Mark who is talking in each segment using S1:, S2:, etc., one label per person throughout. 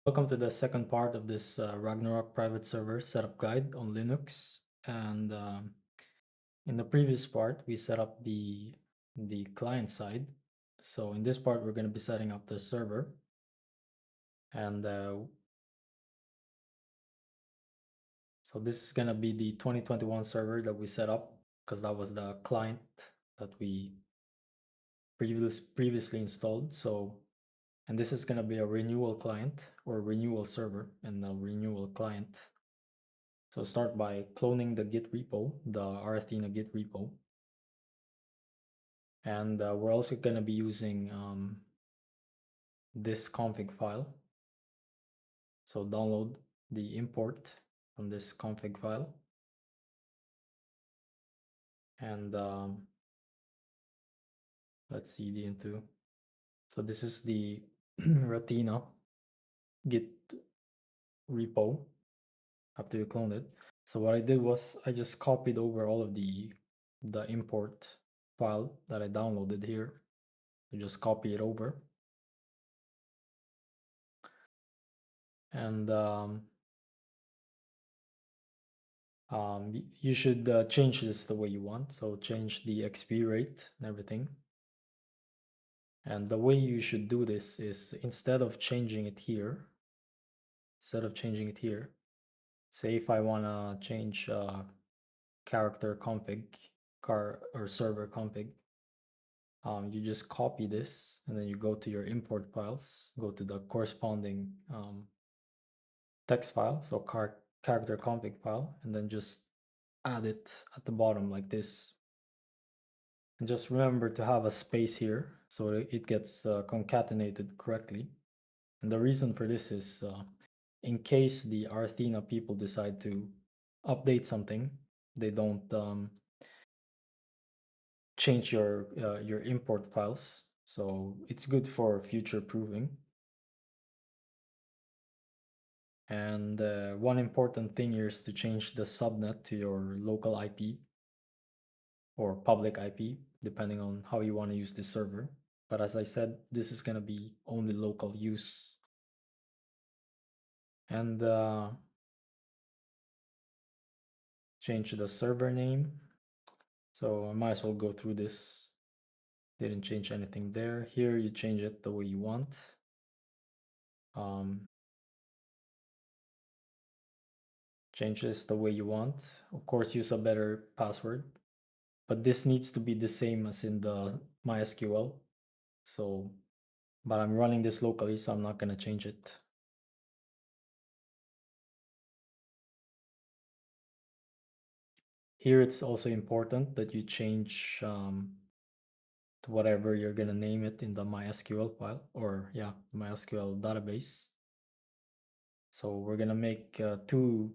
S1: Welcome to the second part of this Ragnarok private server setup guide on Linux. And in the previous part, we set up the client side. So in this part, we're going to be setting up the server. And so this is going to be the 2021 server that we set up because that was the client that we previously installed. And this is going to be a renewal client or renewal server and a renewal client. So start by cloning the Git repo, the rAthena Git repo. And we're also going to be using this config file. So download the import from this config file. And let's see the into. So this is the rAthena Git repo after you clone it. So what I did was I just copied over all of the import file that I downloaded here. You just copy it over. And you should change this the way you want. So change the XP rate and everything. And the way you should do this is instead of changing it here, say if I want to change character config or server config, you just copy this and then you go to your import files, go to the corresponding text file, so character config file, and then just add it at the bottom like this. And just remember to have a space here so it gets concatenated correctly. And the reason for this is in case the rAthena people decide to update something, they don't change your import files. So it's good for future proving. And one important thing here is to change the subnet to your local IP or public IP, depending on how you want to use this server. But as I said, this is going to be only local use. And change the server name. So I might as well go through this. Didn't change anything there. Here you change it the way you want. Change this the way you want. Of course, use a better password. But this needs to be the same as in the MySQL. So, but I'm running this locally, so I'm not going to change it. Here it's also important that you change to whatever you're going to name it in the MySQL file, or yeah, MySQL database. So we're going to make two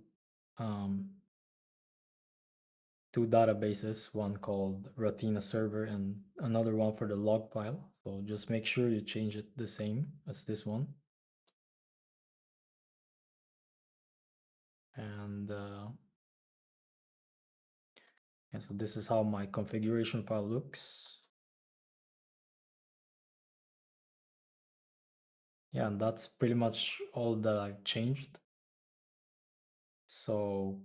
S1: databases, one called rAthena server and another one for the log file. So just make sure you change it the same as this one. And yeah, so this is how my configuration file looks. Yeah, and that's pretty much all that I've changed. So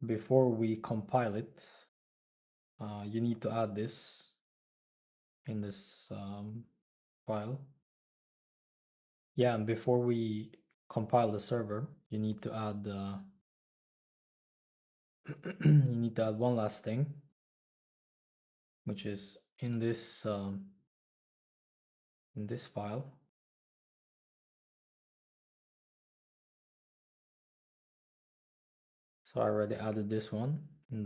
S1: before we compile it, you need to add this in this file. Yeah, and before we compile the server, you need to add you need to add one last thing, which is in this file. So I already added this one in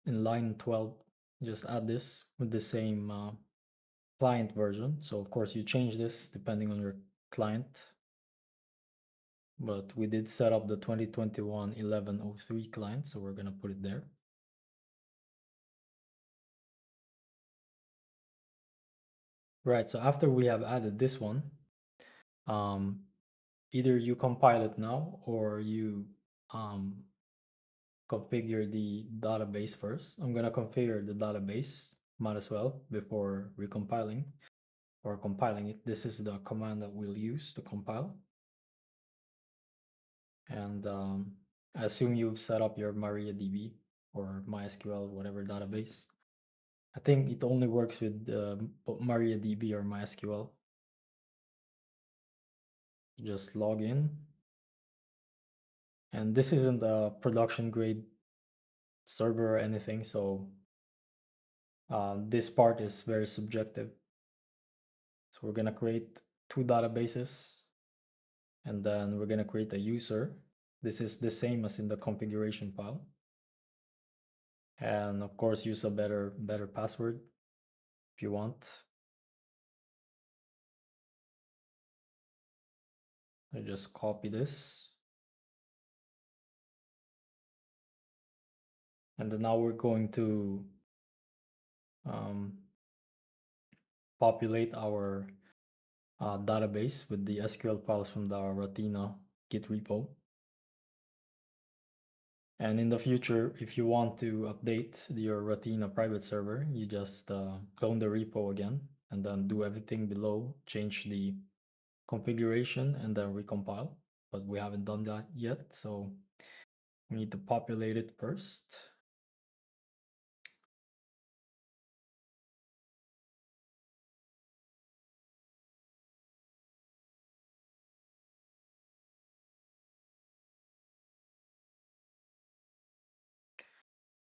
S1: line 12. Just add this with the same client version. So of course you change this depending on your client. But we did set up the 2021 1103 client, so we're gonna put it there. Right, so after we have added this one, either you compile it now or you configure the database first. I'm gonna configure the database, might as well, before recompiling. or compiling it. This is the command that we'll use to compile. And I assume you've set up your MariaDB or MySQL, whatever database. I think it only works with MariaDB or MySQL. Just log in. And this isn't a production grade server or anything, so this part is very subjective. So we're gonna create two databases, and then we're gonna create a user. This is the same as in the configuration file. And of course, use a better password if you want. I just copy this. And then now we're going to populate our database with the SQL files from the rAthena Git repo. And in the future, if you want to update your rAthena private server, you just clone the repo again and then do everything below, change the configuration and then recompile. But we haven't done that yet, so we need to populate it first.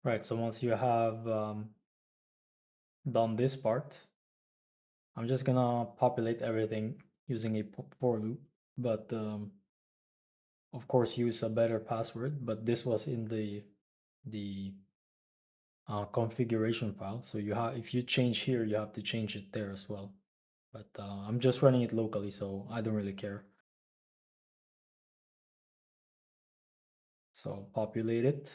S1: Right, so once you have done this part, I'm just gonna populate everything using a for loop, but of course use a better password. But this was in the configuration file, so you have, if you change here, you have to change it there as well. But I'm just running it locally, so I don't really care. So populate it.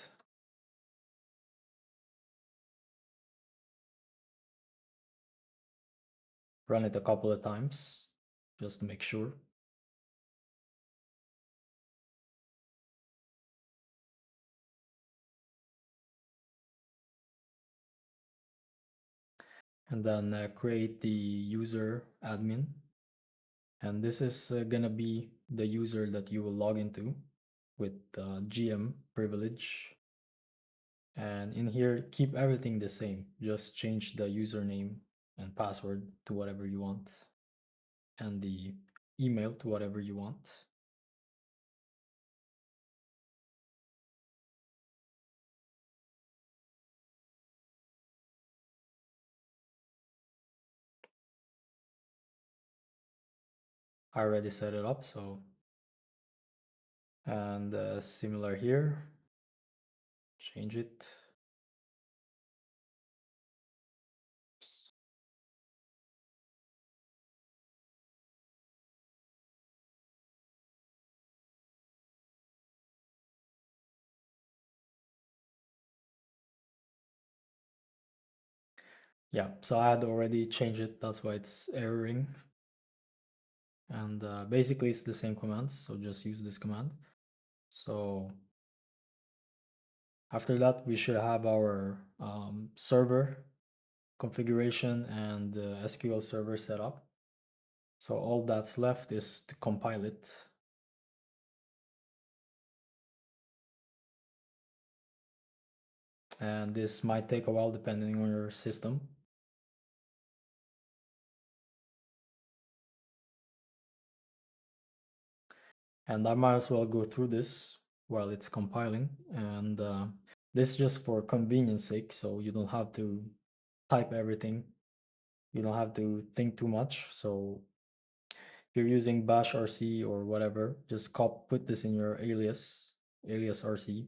S1: Run it a couple of times just to make sure. And then create the user admin. And this is gonna be the user that you will log into with GM privilege. And in here, keep everything the same. Just change the username and password to whatever you want, and the email to whatever you want. I already set it up, so, and similar here, change it. Oops. Yeah, so I had already changed it, that's why it's erroring. And basically it's the same commands, so just use this command. So after that, we should have our server configuration and the SQL server set up. So all that's left is to compile it. And this might take a while depending on your system. And I might as well go through this while it's compiling. And this is just for convenience sake, so you don't have to type everything. You don't have to think too much. So if you're using bash rc or whatever, just put this in your alias rc,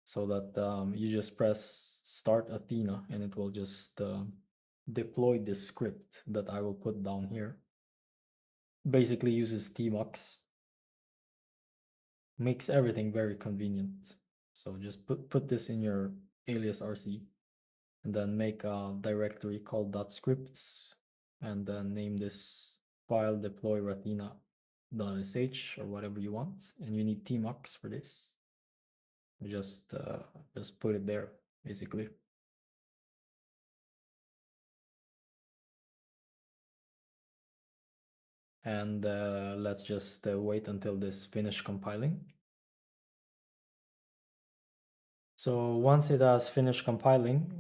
S1: so that you just press start Athena and it will just deploy this script that I will put down here. Basically uses tmux, makes everything very convenient. So just put this in your alias rc and then make a directory called .scripts and then name this file deploy rAthena.sh or whatever you want, and you need tmux for this. Just put it there basically. And let's just wait until this finish compiling. So once it has finished compiling,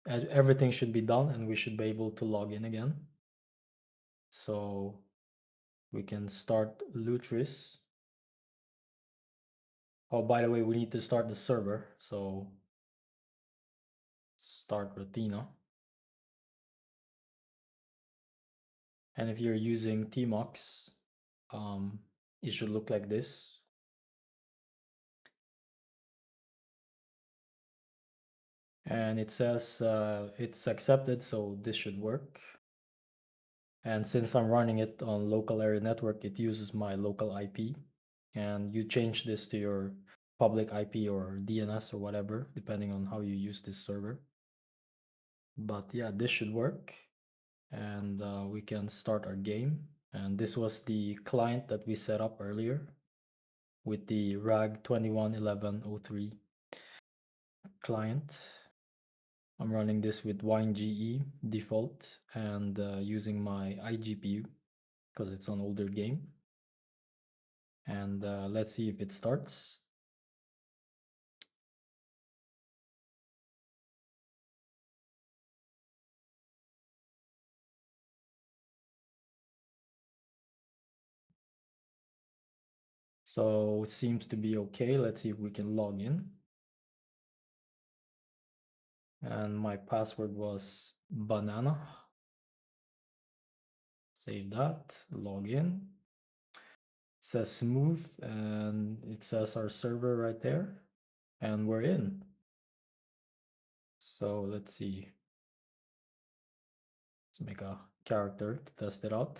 S1: everything should be done and we should be able to log in again. So we can start Lutris. Oh, by the way, we need to start the server. So start rAthena. And if you're using Tmux, it should look like this. And it says it's accepted, so this should work. And since I'm running it on local area network, it uses my local IP. And you change this to your public IP or DNS or whatever, depending on how you use this server. But yeah, this should work. And we can start our game. And this was the client that we set up earlier with the RAG 211103 client. I'm running this with WineGE default and using my iGPU because it's an older game. And let's see if it starts. So it seems to be okay. Let's see if we can log in. And my password was banana. Save that, log in. It says smooth and it says our server right there. And we're in. So let's see. Let's make a character to test it out.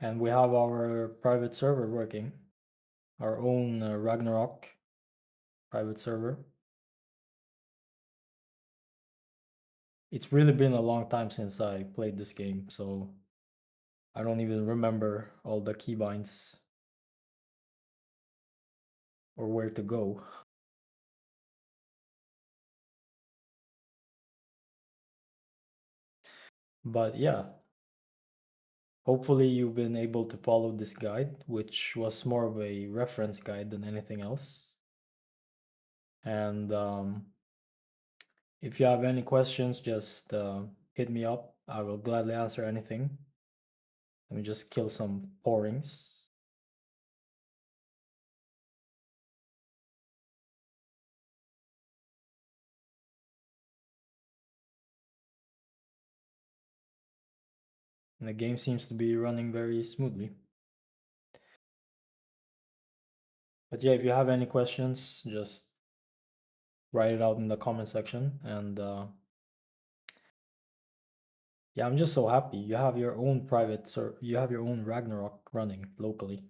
S1: And we have our private server working, our own Ragnarok private server. It's really been a long time since I played this game, so I don't even remember all the keybinds or where to go. But yeah, hopefully you've been able to follow this guide, which was more of a reference guide than anything else. And if you have any questions, just hit me up. I will gladly answer anything. Let me just kill some pourings. And the game seems to be running very smoothly. But yeah, if you have any questions, just write it out in the comment section. And yeah, I'm just so happy. You have your own private you have your own Ragnarok running locally.